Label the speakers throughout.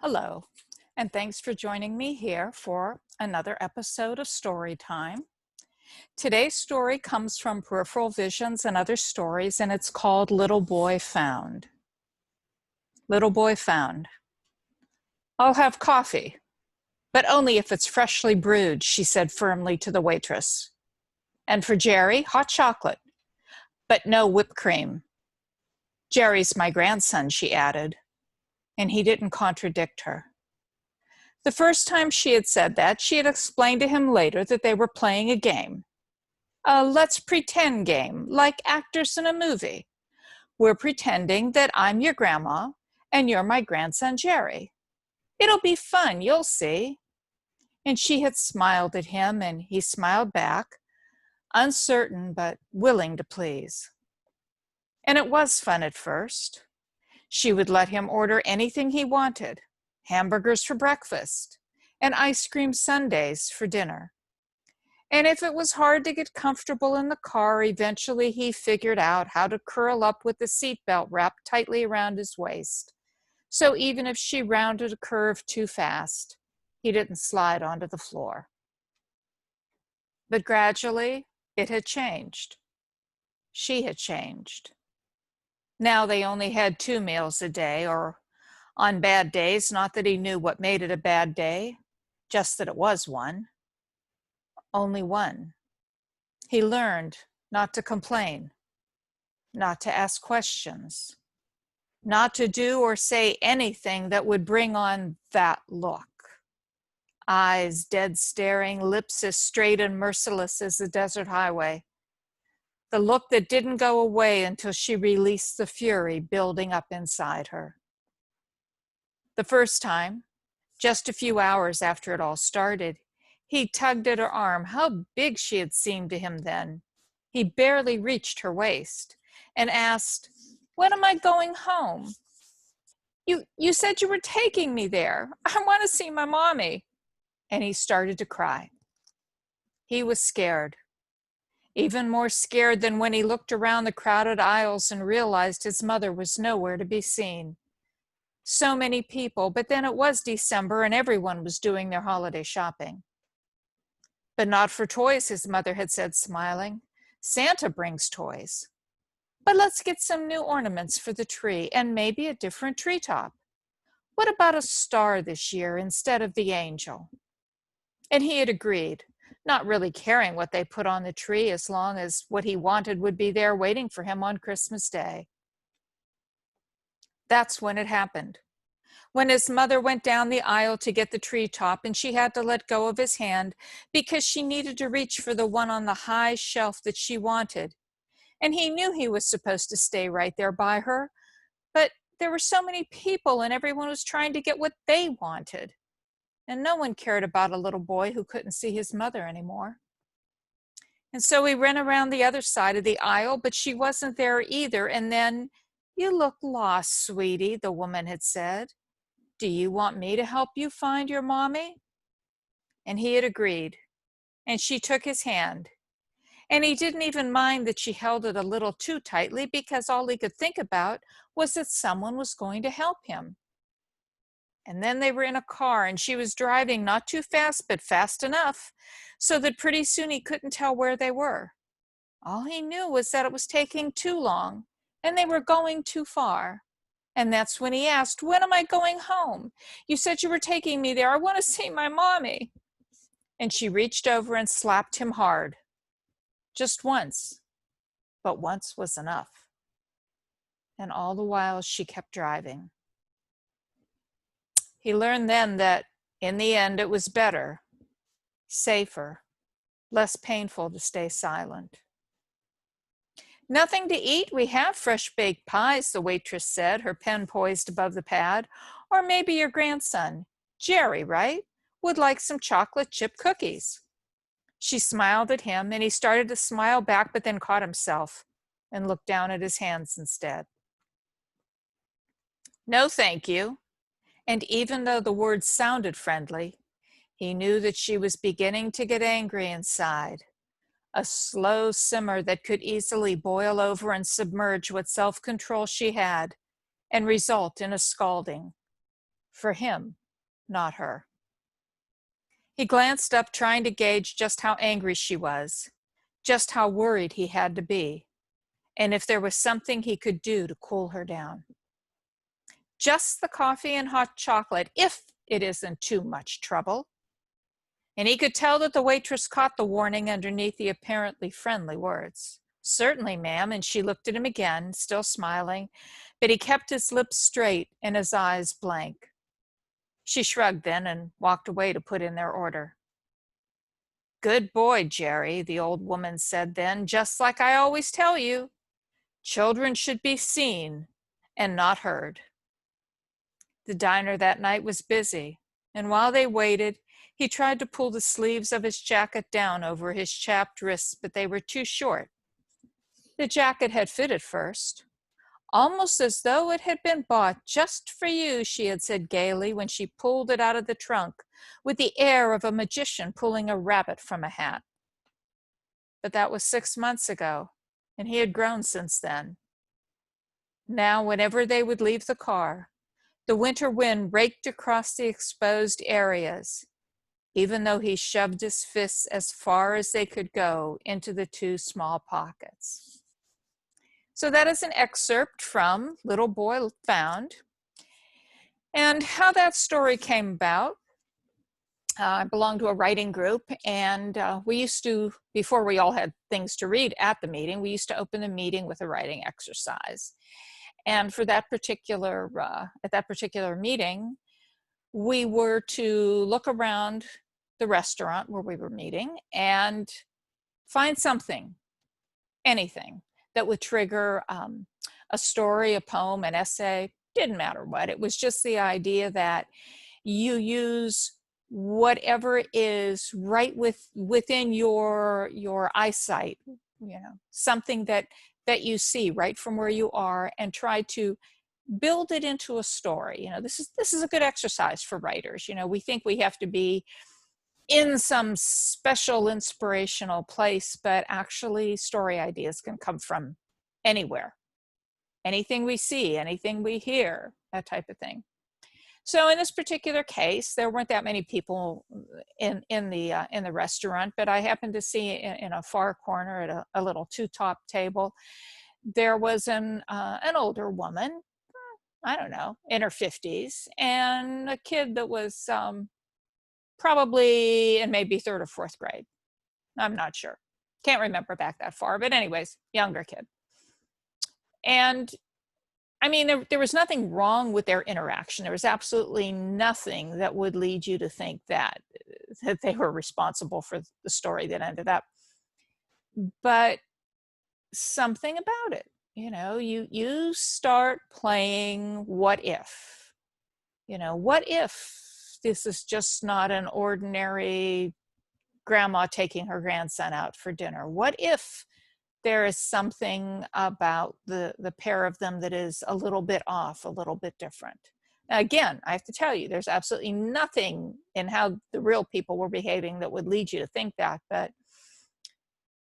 Speaker 1: Hello, and thanks for joining me here for another episode of Story Time. Today's story comes from Peripheral Visions and Other Stories, and it's called Little Boy Found. Little Boy Found. I'll have coffee, but only if it's freshly brewed, she said firmly to the waitress. And for Jerry, hot chocolate, but no whipped cream. Jerry's my grandson, she added, and he didn't contradict her. The first time she had said that, she had explained to him later that they were playing a game. A let's pretend game, like actors in a movie. We're pretending that I'm your grandma and you're my grandson Jerry. It'll be fun, you'll see. And she had smiled at him and he smiled back, uncertain but willing to please. And it was fun at first. She would let him order anything he wanted. Hamburgers for breakfast, and ice cream sundaes for dinner. And if it was hard to get comfortable in the car, eventually he figured out how to curl up with the seatbelt wrapped tightly around his waist. So even if she rounded a curve too fast, he didn't slide onto the floor. But gradually, it had changed. She had changed. Now they only had 2 meals a day, or on bad days, not that he knew what made it a bad day, just that it was one. Only one. He learned not to complain, not to ask questions, not to do or say anything that would bring on that look. Eyes dead staring, lips as straight and merciless as the desert highway. The look that didn't go away until she released the fury building up inside her. The first time, just a few hours after it all started, he tugged at her arm. How big she had seemed to him then. He barely reached her waist and asked, "When am I going home? You said you were taking me there. I want to see my mommy." And he started to cry. He was scared, even more scared than when he looked around the crowded aisles and realized his mother was nowhere to be seen. So many people, but then it was December and everyone was doing their holiday shopping. But not for toys, his mother had said, smiling. Santa brings toys. But let's get some new ornaments for the tree and maybe a different treetop. What about a star this year instead of the angel? And he had agreed, not really caring what they put on the tree as long as what he wanted would be there waiting for him on Christmas Day. That's when it happened. When his mother went down the aisle to get the treetop and she had to let go of his hand because she needed to reach for the one on the high shelf that she wanted. And he knew he was supposed to stay right there by her, but there were so many people and everyone was trying to get what they wanted. And no one cared about a little boy who couldn't see his mother anymore. And so he ran around the other side of the aisle, but she wasn't there either. And then, "You look lost, sweetie," the woman had said. "Do you want me to help you find your mommy?" And he had agreed. And she took his hand. And he didn't even mind that she held it a little too tightly because all he could think about was that someone was going to help him. And then they were in a car and she was driving not too fast, but fast enough so that pretty soon he couldn't tell where they were. All he knew was that it was taking too long and they were going too far. And that's when he asked, "When am I going home? You said you were taking me there. I want to see my mommy." And she reached over and slapped him hard. Just once, but once was enough. And all the while she kept driving. He learned then that in the end it was better, safer, less painful to stay silent. "Nothing to eat? We have fresh baked pies," the waitress said, her pen poised above the pad. "Or maybe your grandson, Jerry, right, would like some chocolate chip cookies." She smiled at him and he started to smile back, but then caught himself and looked down at his hands instead. "No, thank you." And even though the words sounded friendly, he knew that she was beginning to get angry inside. A slow simmer that could easily boil over and submerge what self-control she had and result in a scalding. for him, not her. He glanced up, trying to gauge just how angry she was, just how worried he had to be, and if there was something he could do to cool her down. Just the coffee and hot chocolate, if it isn't too much trouble. And he could tell that the waitress caught the warning underneath the apparently friendly words. Certainly, ma'am, and she looked at him again, still smiling, but he kept his lips straight and his eyes blank. She shrugged then and walked away to put in their order. Good boy, Jerry, the old woman said then, just like I always tell you. Children should be seen and not heard. The diner that night was busy, and while they waited, he tried to pull the sleeves of his jacket down over his chapped wrists, but they were too short. The jacket had fit at first, almost as though it had been bought just for you, she had said gaily when she pulled it out of the trunk, with the air of a magician pulling a rabbit from a hat. But that was 6 months ago, and he had grown since then. Now, whenever they would leave the car, the winter wind raked across the exposed areas, even though he shoved his fists as far as they could go into the two small pockets. So that is an excerpt from Little Boy Found. And how that story came about, I belonged to a writing group, and we used to, before we all had things to read at the meeting, we used to open the meeting with a writing exercise. And for that particular, at that particular meeting, we were to look around the restaurant where we were meeting and find something, anything, that would trigger a story, a poem, an essay, didn't matter what. It was just the idea that you use whatever is right within your eyesight, something that you see right from where you are, and try to build it into a story. This is a good exercise for writers. We think we have to be in some special inspirational place, but actually story ideas can come from anywhere. Anything we see, anything we hear, that type of thing. So in this particular case, there weren't that many people in the restaurant, but I happened to see in a far corner at a little two-top table, there was an older woman, I don't know, in her 50s, and a kid that was probably in maybe third or fourth grade. I'm not sure. Can't remember back that far, but anyways, younger kid. And I mean, there was nothing wrong with their interaction. There was absolutely nothing that would lead you to think that they were responsible for the story that ended up. But something about it, you start playing what if. What if this is just not an ordinary grandma taking her grandson out for dinner? What if there is something about the pair of them that is a little bit off, a little bit different? Now, again, I have to tell you, there's absolutely nothing in how the real people were behaving that would lead you to think that, but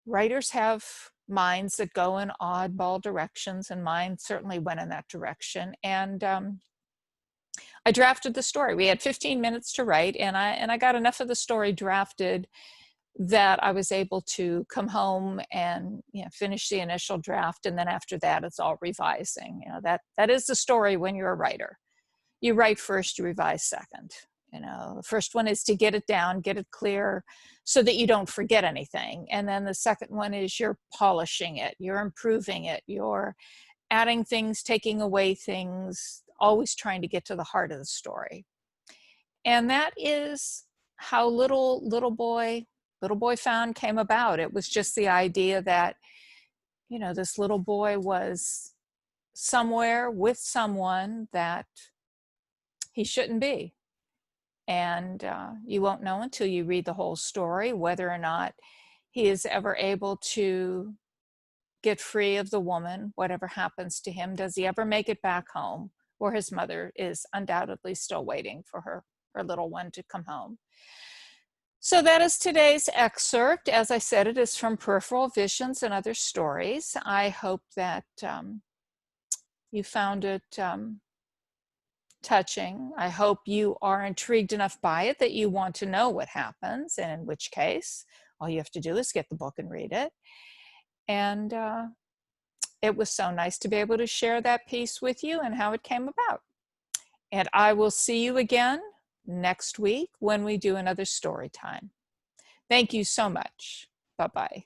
Speaker 1: writers have minds that go in oddball directions, and mine certainly went in that direction. And I drafted the story. We had 15 minutes to write, and I got enough of the story drafted that I was able to come home and finish the initial draft. And then after that, it's all revising. That is the story when you're a writer. You write first, you revise second. The first one is to get it down, get it clear so that you don't forget anything. And then the second one is you're polishing it, you're improving it, you're adding things, taking away things, always trying to get to the heart of the story. And that is how Little Boy Found came about. It was just the idea that, this little boy was somewhere with someone that he shouldn't be. And you won't know until you read the whole story whether or not he is ever able to get free of the woman, whatever happens to him. Does he ever make it back home, where his mother is undoubtedly still waiting for her little one to come home? So that is today's excerpt. As I said, it is from Peripheral Visions and Other Stories. I hope that you found it touching. I hope you are intrigued enough by it that you want to know what happens, and in which case, all you have to do is get the book and read it. And it was so nice to be able to share that piece with you and how it came about. And I will see you again next week when we do another story time. Thank you so much. Bye-bye.